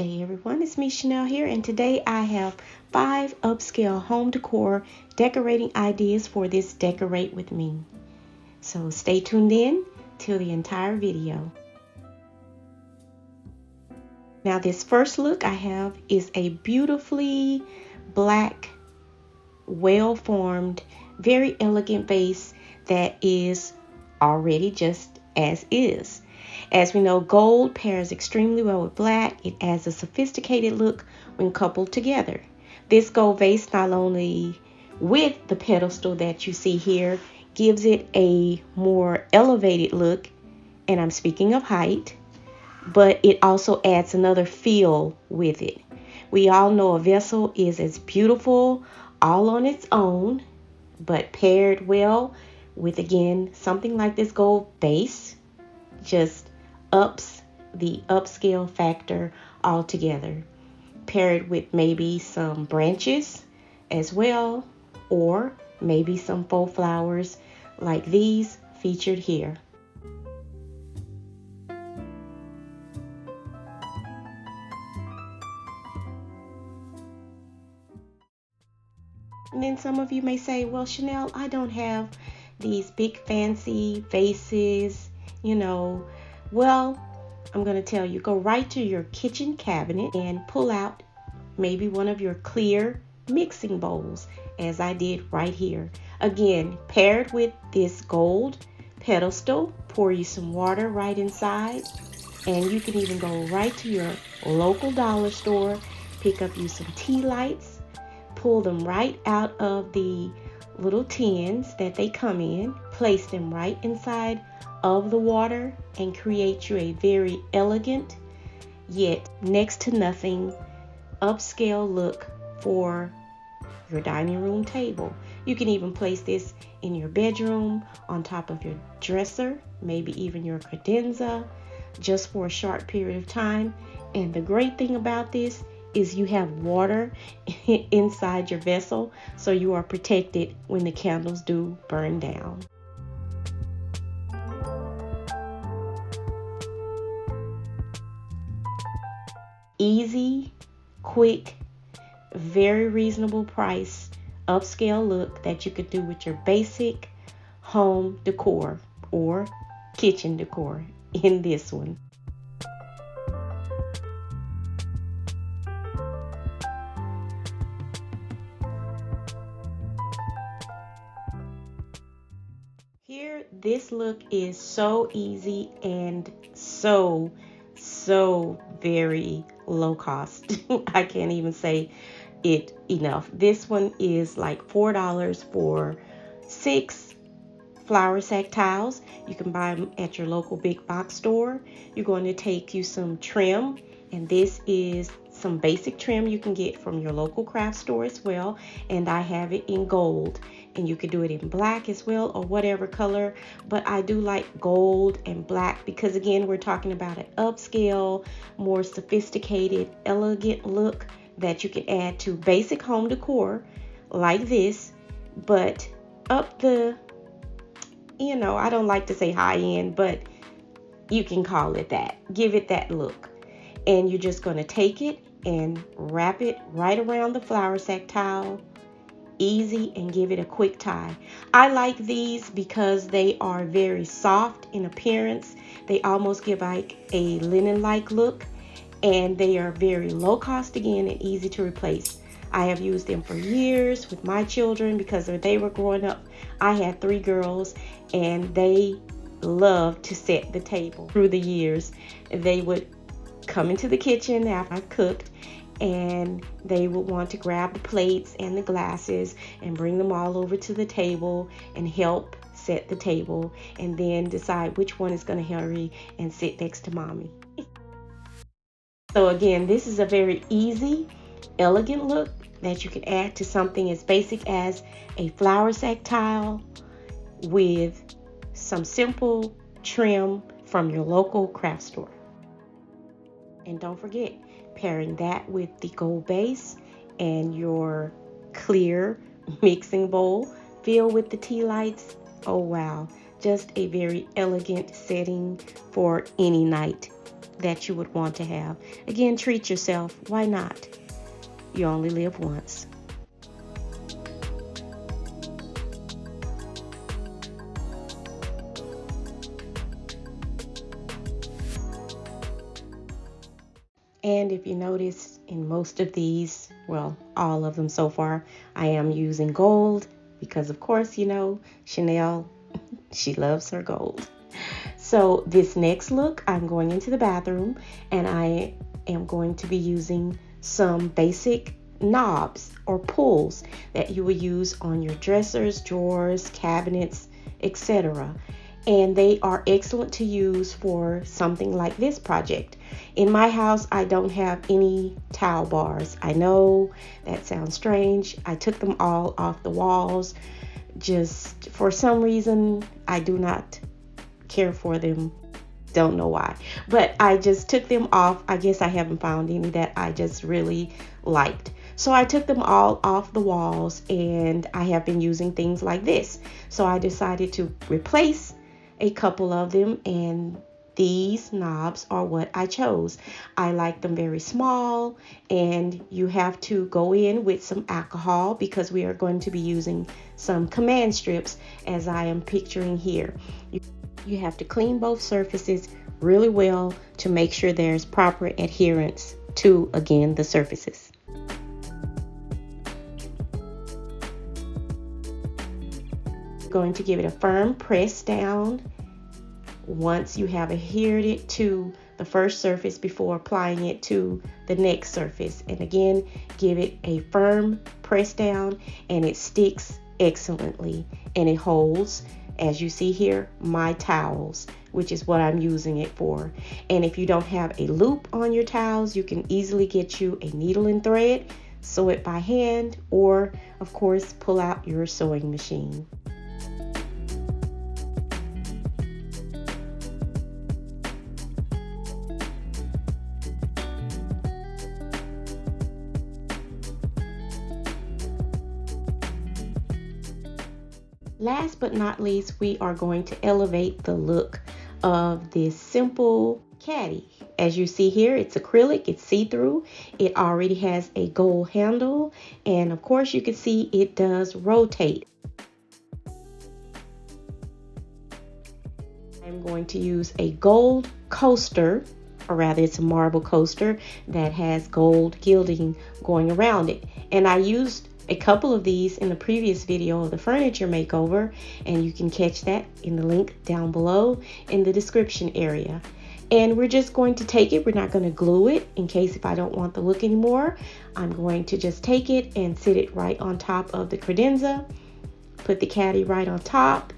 Day everyone, it's me Chanel here, and today I have 5 upscale home decor decorating ideas for this Decorate With Me. So stay tuned in till the entire video. Now this first look I have is a beautifully black, well-formed, very elegant vase that is already just as is. As we know, gold pairs extremely well with black. It adds a sophisticated look when coupled together. This gold vase, not only with the pedestal that you see here, gives it a more elevated look, and I'm speaking of height, but it also adds another feel with it. We all know a vessel is as beautiful all on its own, but paired well with, again, something like this gold base, just ups the upscale factor altogether. Paired with maybe some branches as well, or maybe some faux flowers like these featured here. And then some of you may say, well, Chanel, I don't have these big fancy vases, Well, I'm going to tell you, go right to your kitchen cabinet and pull out maybe one of your clear mixing bowls, as I did right here. Again, paired with this gold pedestal, pour you some water right inside, and you can even go right to your local dollar store, pick up you some tea lights, pull them right out of the little tins that they come in, place them right inside of the water, and create you a very elegant yet next to nothing upscale look for your dining room table. You can even place this in your bedroom, on top of your dresser, maybe even your credenza, just for a short period of time. And the great thing about this is you have water inside your vessel, so you are protected when the candles do burn down. Easy, quick, very reasonable price, upscale look that you could do with your basic home decor or kitchen decor in this one. Here, this look is so easy and so very low cost. I can't even say it enough. This one is like $4 for 6 flour sack tiles. You can buy them at your local big box store. You're going to take you some trim, and this is some basic trim you can get from your local craft store as well, and I have it in gold, and you could do it in black as well, or whatever color, but I do like gold and black because, again, we're talking about an upscale, more sophisticated, elegant look that you can add to basic home decor like this, but up the, I don't like to say high end, but you can call it that. Give it that look. And you're just going to take it and wrap it right around the flour sack tile, easy, and give it a quick tie. I like these because they are very soft in appearance. They almost give like a linen-like look, and they are very low cost again and easy to replace. I have used them for years with my children because when they were growing up, I had 3 girls, and they loved to set the table. Through the years, they would come into the kitchen after I cooked, and they would want to grab the plates and the glasses and bring them all over to the table and help set the table, and then decide which one is going to hurry and sit next to mommy. So again, this is a very easy, elegant look that you can add to something as basic as a flour sack tile with some simple trim from your local craft store. And don't forget, pairing that with the gold base and your clear mixing bowl filled with the tea lights. Oh wow, Just a very elegant setting for any night that you would want to have. Again, treat yourself. Why not? You only live once. And if you notice, in most of these, well, all of them so far, I am using gold because, of course, you know, Chanel, she loves her gold. So this next look, I'm going into the bathroom and I am going to be using some basic knobs or pulls that you will use on your dressers, drawers, cabinets, etc. And they are excellent to use for something like this project. In my house, I don't have any towel bars. I know that sounds strange. I took them all off the walls. Just for some reason, I do not care for them. Don't know why. But I just took them off. I guess I haven't found any that I just really liked. So I took them all off the walls and I have been using things like this. So I decided to replace a couple of them, and these knobs are what I chose. I like them very small, and you have to go in with some alcohol because we are going to be using some command strips as I am picturing here. You have to clean both surfaces really well to make sure there's proper adherence to, again, the surfaces. Going to give it a firm press down once you have adhered it to the first surface before applying it to the next surface. And again, give it a firm press down and it sticks excellently and it holds, as you see here, my towels, which is what I'm using it for. And if you don't have a loop on your towels, you can easily get you a needle and thread, sew it by hand, or of course pull out your sewing machine. Last but not least, we are going to elevate the look of this simple caddy. As you see here, it's acrylic, it's see-through. It already has a gold handle, and of course you can see it does rotate. I'm going to use a gold coaster, or rather it's a marble coaster that has gold gilding going around it. And I used a couple of these in the previous video of the furniture makeover, and you can catch that in the link down below in the description area. And we're just going to take it, we're not going to glue it in case if I don't want the look anymore. I'm going to just take it and sit it right on top of the credenza, put the caddy right on top.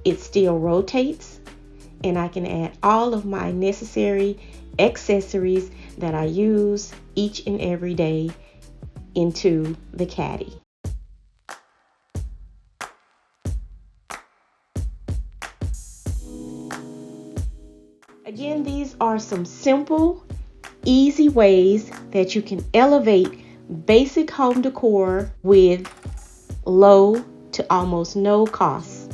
It still rotates, and I can add all of my necessary accessories that I use each and every day into the caddy. Again, these are some simple, easy ways that you can elevate basic home decor with low to almost no cost.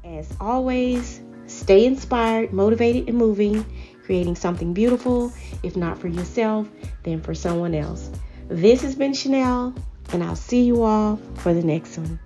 As always, stay inspired, motivated, and moving, creating something beautiful, if not for yourself, then for someone else. This has been Chanel, and I'll see you all for the next one.